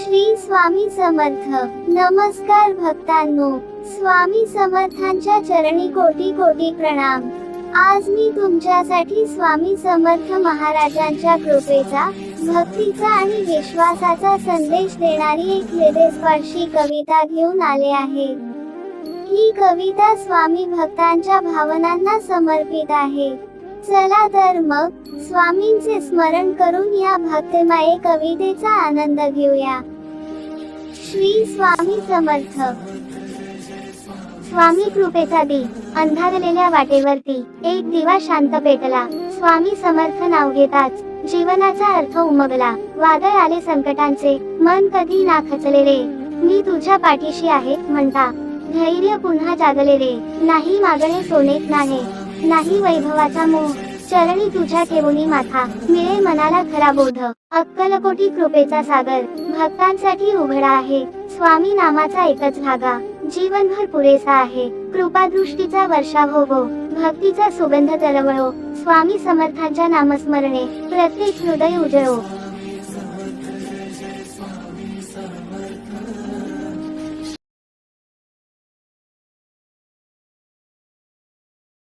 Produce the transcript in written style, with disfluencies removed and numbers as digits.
श्री स्वामी समर्थ. नमस्कार भक्तांनो, स्वामी समर्थांच्या चरणी कोटी कोटी प्रणाम. आज मी तुमच्यासाठी स्वामी समर्थ महाराजांच्या कृपेचा, भक्तीचा आणि विश्वासाचा संदेश देणारी एक हृदयस्पर्शी कविता घेऊन आले आहे. ही कविता स्वामी भक्तांच्या भावनांना समर्पित आहे. चला तर मग स्वामींचे स्मरण करून या भक्तिमय कवितेचा आनंद घेऊया. श्री स्वामी समर्थ. स्वामी कृपेचा दीप अंधारलेल्या वाटेवरती एक दिवा शांत पेटला. स्वामी समर्थ नाव घेताच जीवनाचा अर्थ उमगला. वादळ आले संकटांचे, मन कधी ना खचलेले, मी तुझ्या पाठीशी आहे म्हणता. धैर्य पुन्हा जागले रे, नाही मागणे सोनेत नाणे, नाही वैभवाचा मोह, चरणी तुझ्या ठेवूनी माथा, मिळे मनाला खरा बोध. अक्कलकोटी कृपेचा सागर भक्तांसाठी उघडा आहे. स्वामी नामाचा एकच धागा जीवनभर पुरेसा आहे. कृपादृष्टीचा वर्षाव होवो, भक्तीचा सुगंध तरवळो. स्वामी समर्थांच्या नामस्मरणे प्रत्येक हृदय उजळो.